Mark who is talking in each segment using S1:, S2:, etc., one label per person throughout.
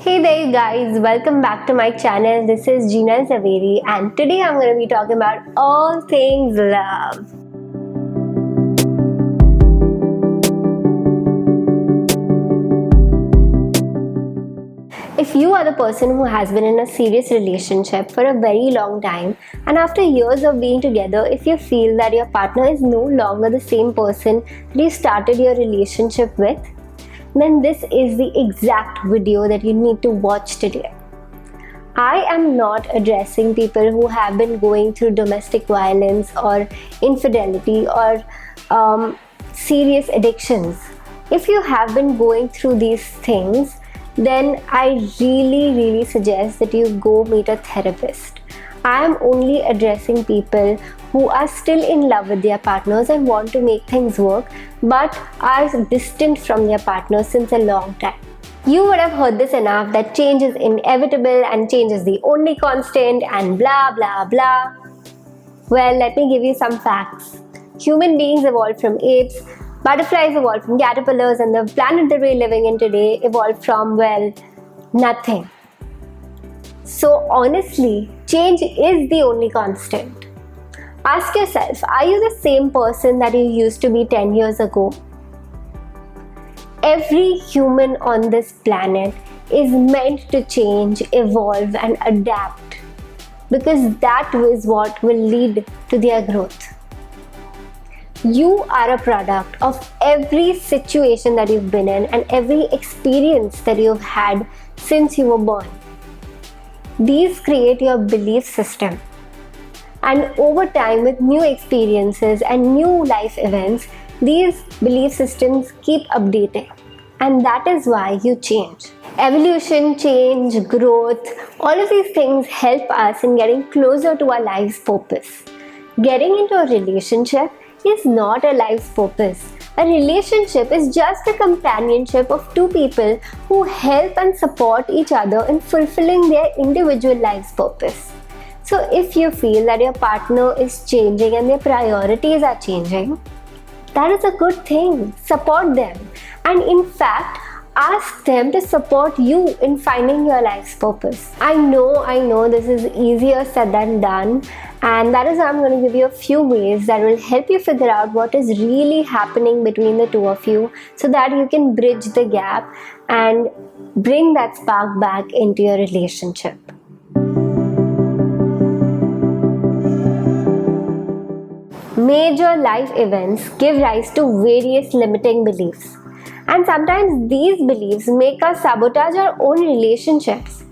S1: Hey there you guys, welcome back to my channel. This is Gina Zaveri and today I'm going to be talking about all things love. If you are the person who has been in a serious relationship for a very long time and after years of being together, if you feel that your partner is no longer the same person that you started your relationship with, then this is the exact video that you need to watch today. I am not addressing people who have been going through domestic violence or infidelity or serious addictions. If you have been going through these things, then I really suggest that you go meet a therapist. I am only addressing people who are still in love with their partners and want to make things work but are distant from their partners since a long time. You would have heard this enough that change is inevitable and change is the only constant and blah blah blah. Well, let me give you some facts. Human beings evolved from apes, butterflies evolved from caterpillars, and the planet that we're living in today evolved from, well, nothing. So honestly, change is the only constant. Ask yourself, are you the same person that you used to be 10 years ago? Every human on this planet is meant to change, evolve, and adapt because that is what will lead to their growth. You are a product of every situation that you've been in and every experience that you've had since you were born. These create your belief system. And over time, with new experiences and new life events, these belief systems keep updating. And that is why you change. Evolution, change, growth, all of these things help us in getting closer to our life's purpose. Getting into a relationship is not a life's purpose. A relationship is just a companionship of two people who help and support each other in fulfilling their individual life's purpose. So if you feel that your partner is changing and their priorities are changing, that is a good thing. Support them. And in fact, ask them to support you in finding your life's purpose. I know this is easier said than done, and that is why I'm going to give you a few ways that will help you figure out what is really happening between the two of you so that you can bridge the gap and bring that spark back into your relationship. Major life events give rise to various limiting beliefs. And sometimes these beliefs make us sabotage our own relationships.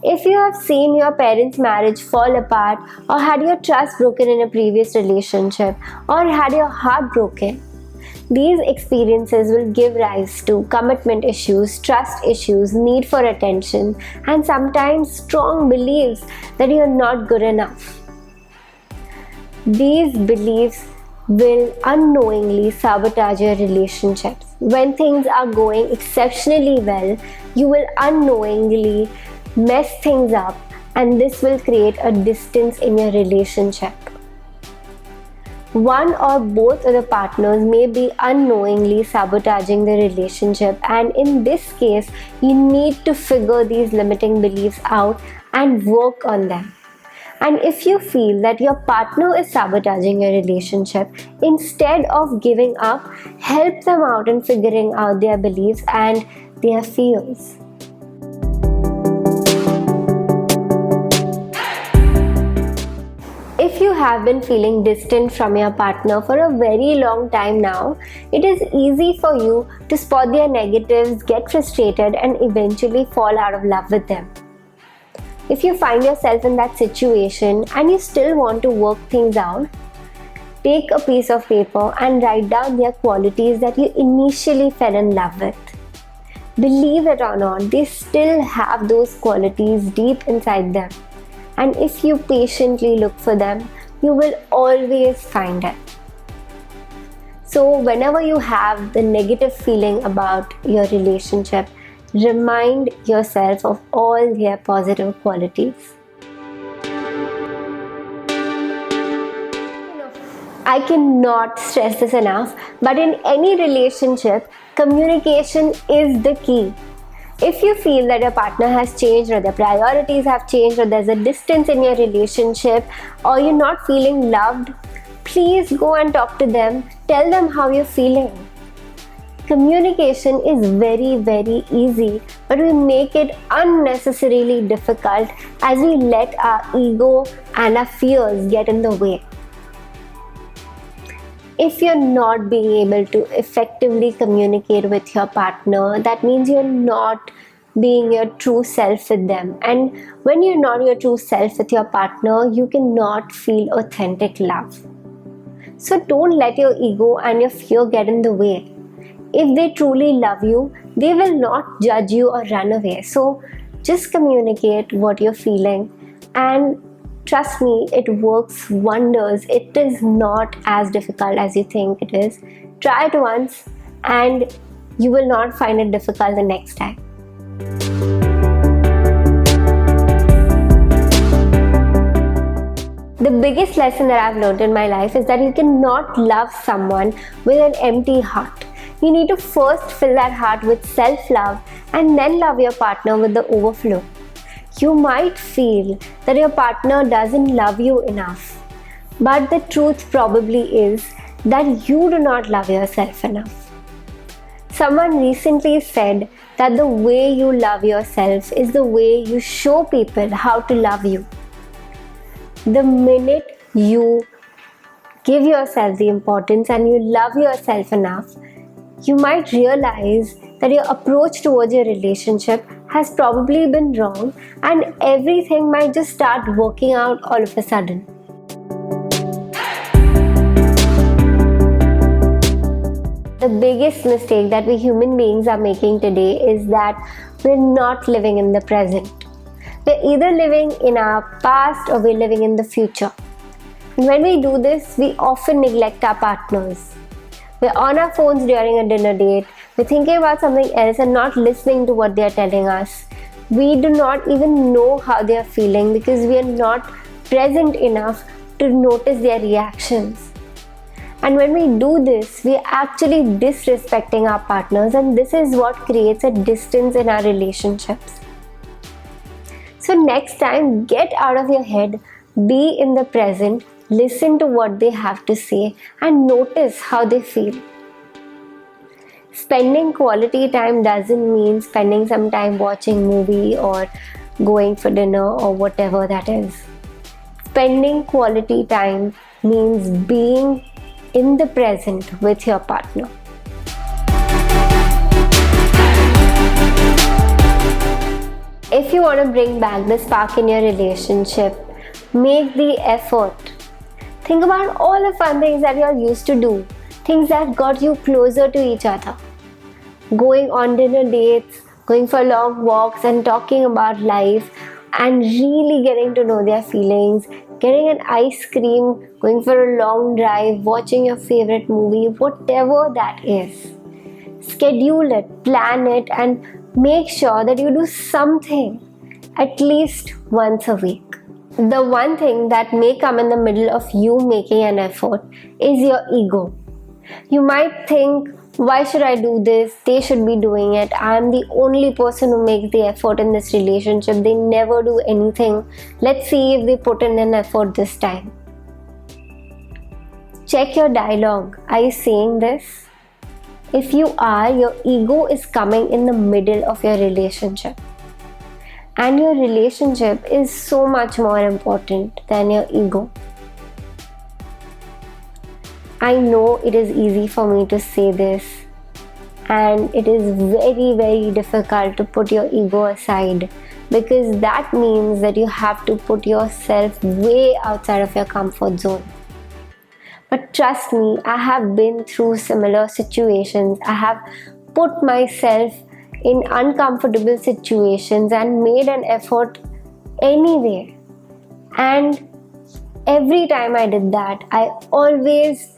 S1: If you have seen your parents' marriage fall apart, or had your trust broken in a previous relationship, or had your heart broken, these experiences will give rise to commitment issues, trust issues, need for attention, and sometimes strong beliefs that you are not good enough. These beliefs will unknowingly sabotage your relationships. When things are going exceptionally well, you will unknowingly mess things up, and this will create a distance in your relationship. One or both of the partners may be unknowingly sabotaging the relationship, and in this case, you need to figure these limiting beliefs out and work on them. And if you feel that your partner is sabotaging your relationship, instead of giving up, help them out in figuring out their beliefs and their fears. If you have been feeling distant from your partner for a very long time now, it is easy for you to spot their negatives, get frustrated, and eventually fall out of love with them. If you find yourself in that situation and you still want to work things out, take a piece of paper and write down their qualities that you initially fell in love with. Believe it or not, they still have those qualities deep inside them. And if you patiently look for them, you will always find it. So whenever you have the negative feeling about your relationship, remind yourself of all their positive qualities. I cannot stress this enough, but in any relationship, communication is the key. If you feel that your partner has changed, or their priorities have changed, or there's a distance in your relationship, or you're not feeling loved, please go and talk to them. Tell them how you're feeling. Communication is very, very easy, but we make it unnecessarily difficult as we let our ego and our fears get in the way. If you're not being able to effectively communicate with your partner, that means you're not being your true self with them. And when you're not your true self with your partner, you cannot feel authentic love. So don't let your ego and your fear get in the way. If they truly love you, they will not judge you or run away. So just communicate what you're feeling, and trust me, it works wonders. It is not as difficult as you think it is. Try it once and you will not find it difficult the next time. The biggest lesson that I've learned in my life is that you cannot love someone with an empty heart. You need to first fill that heart with self-love and then love your partner with the overflow. You might feel that your partner doesn't love you enough, but the truth probably is that you do not love yourself enough. Someone recently said that the way you love yourself is the way you show people how to love you. The minute you give yourself the importance and you love yourself enough, you might realize that your approach towards your relationship has probably been wrong, and everything might just start working out all of a sudden. The biggest mistake that we human beings are making today is that we're not living in the present. We're either living in our past or we're living in the future. And when we do this, we often neglect our partners. We're on our phones during a dinner date. We're thinking about something else and not listening to what they're telling us. We do not even know how they're feeling because we are not present enough to notice their reactions. And when we do this, we're actually disrespecting our partners, and this is what creates a distance in our relationships. So next time, get out of your head, be in the present, listen to what they have to say, and notice how they feel. Spending quality time doesn't mean spending some time watching movie or going for dinner or whatever that is. Spending quality time means being in the present with your partner. If you want to bring back the spark in your relationship, make the effort. Think about all the fun things that you are used to do, things that got you closer to each other. Going on dinner dates, going for long walks and talking about life and really getting to know their feelings, getting an ice cream, going for a long drive, watching your favorite movie, whatever that is. Schedule it, plan it, and make sure that you do something at least once a week. The one thing that may come in the middle of you making an effort is your ego. You might think, why should I do this? They should be doing it. I am the only person who makes the effort in this relationship. They never do anything. Let's see if they put in an effort this time. Check your dialogue. Are you saying this? If you are, your ego is coming in the middle of your relationship. And your relationship is so much more important than your ego. I know it is easy for me to say this, and it is very, very difficult to put your ego aside, because that means that you have to put yourself way outside of your comfort zone. But trust me, I have been through similar situations. I have put myself in uncomfortable situations and made an effort anyway. And every time I did that, I always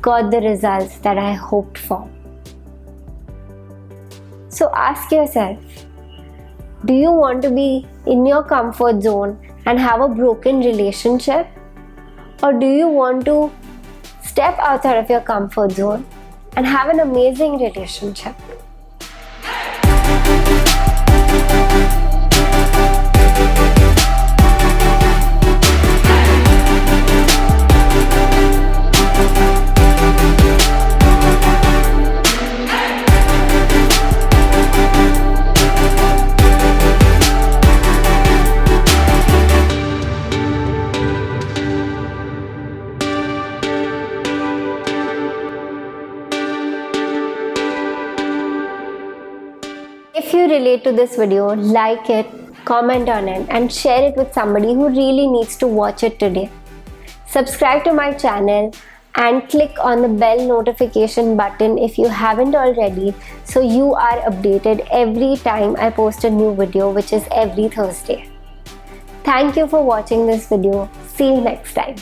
S1: got the results that I hoped for. So ask yourself, do you want to be in your comfort zone and have a broken relationship? Or do you want to step outside of your comfort zone and have an amazing relationship? If you relate to this video, like it, comment on it, and share it with somebody who really needs to watch it today. Subscribe to my channel and click on the bell notification button if you haven't already, so you are updated every time I post a new video, which is every Thursday. Thank you for watching this video. See you next time.